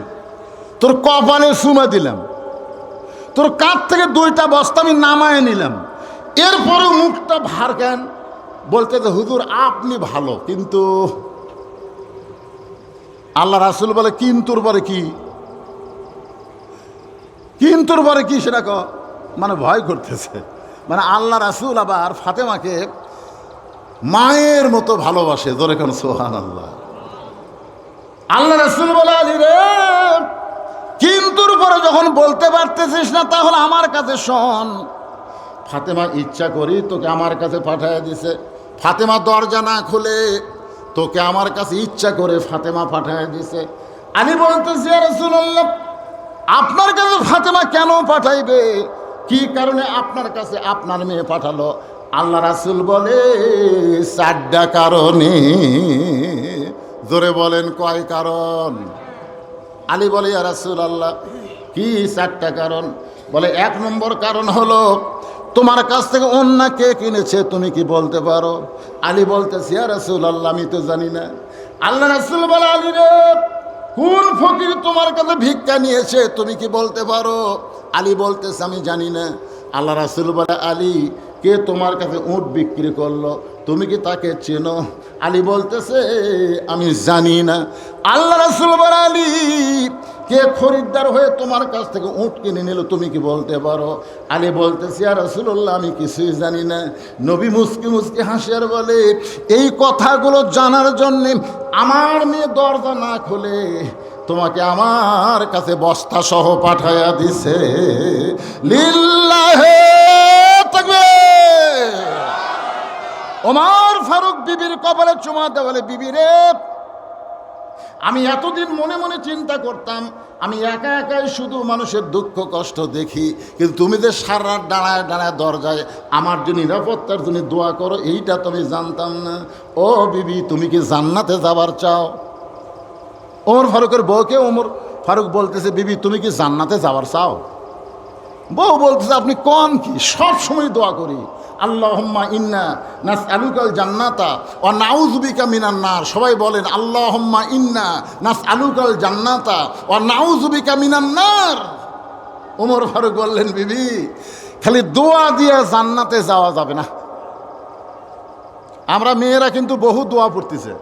তোর কপালে চুমা দিলাম, তোর কাঁধ থেকে 2টা বস্তা আমি নামায় নিলাম, এরপরে মুখটা ভার কেন? বলতে যে হুজুর আপনি ভালো, কিন্তু আল্লাহ রাসূল বলে, কিন্তুর পরে কি? কিন্তুর পরে কি সেটা মানে ভয় করতেছে। মানে আল্লাহ রাসূল আবার ফাতেমাকে মায়ের মতো ভালোবাসে। ধরে কেন সুবহানাল্লাহ। আল্লাহ রাসূল বলে, আলী রে, কিন্তুর পরে যখন বলতে পারতেছিস না তাহলে আমার কাছে শোন। ফাতেমা ইচ্ছা করি তোকে আমার কাছে পাঠায় দিছে। ফাতেমা দরজা না খুলে তোকে আমার কাছে ইচ্ছা করে ফাতেমা পাঠায় দিছে। আলী বলতেছে, ইয়া রাসূলুল্লাহ, আপনার কাছে ফাতেমা কেন পাঠাইবে? কি কারণে আপনার কাছে আপনার মেয়ে পাঠালো? আল্লাহ রাসূল বলে, 4টা কারণে। জোরে বলেন, কয় কারণ? আলী বলে, ইয়া রাসূলুল্লাহ, কি 4টা কারণ? বলে, 1 নম্বর কারণ হলো তোমার কাছ থেকে অন্য কে কিনেছে, তুমি কি বলতে পারো? আলী বলতেছে, ইয়া রাসূলুল্লাহ, আমি তো জানি না। আল্লাহ রাসূল বলে, আলী রে, কোন ফকির তোমার কাছে ভিক্ষা নিয়েছে, তুমি কি বলতে পারো? আলী বলতেছে, আমি জানি না। আল্লাহ রাসূল বলে, আলী, কে তোমার কাছে উট বিক্রি করলো, তুমি কি তাকে চেনো? আলী বলতেছে, আমি জানি না। আল্লাহ রাসূল বলে, আলী, কে খরিদ্দার হয়ে তোমার কাছ থেকে উট কিনে নিল, তুমি কি বলতে পারো? আলী বলতেছে, ইয়া রাসূলুল্লাহ, আমি কিছুই জানি না। নবী মুস্কি মুস্কি হাসি আর বলে, এই কথাগুলো জানার জন্যে আমার মেয়ে দরজা না খুলে তোমাকে আমার কাছে বস্তা সহ পাঠায়া দিছে। লিল্লাহে তাকবীর। ওমর ফারুক বিবির কপালে চুমা দেওয়া বলে, বিবি রে, আমি এতদিন মনে মনে চিন্তা করতাম আমি একা একাই শুধু মানুষের দুঃখ কষ্ট দেখি, কিন্তু তুমি যে সারা রাত দাঁড়ায় দাঁড়ায় দরজায় আমার যে নিরাপত্তার জন্য দোয়া করো, এইটা তো আমি জানতাম না। ও বিবি, তুমি কি জান্নাতে যাবার চাও? ওমর ফারুকের বউকে ওমর ফারুক বলতেছে, বিবি, তুমি কি জান্নাতে যাবার চাও? বউ বলতেছে, আপনি কোন কি? সব সময় দোয়া করি, আল্লাহুম্মা ইন্না নাসআলুকাল জান্নাতা ওয়া নাউযু বিকা মিনান নার। সবাই বলেন, আল্লাহুম্মা ইন্না নাসআলুকাল জান্নাতা ওয়া নাউযু বিকা মিনান নার। ওমর ফারুক বললেন, বিবি, খালি দোয়া দিয়ে জান্নাতে যাওয়া যাবে না। আমরা মেয়েরা কিন্তু বহু দোয়া পড়তেছে।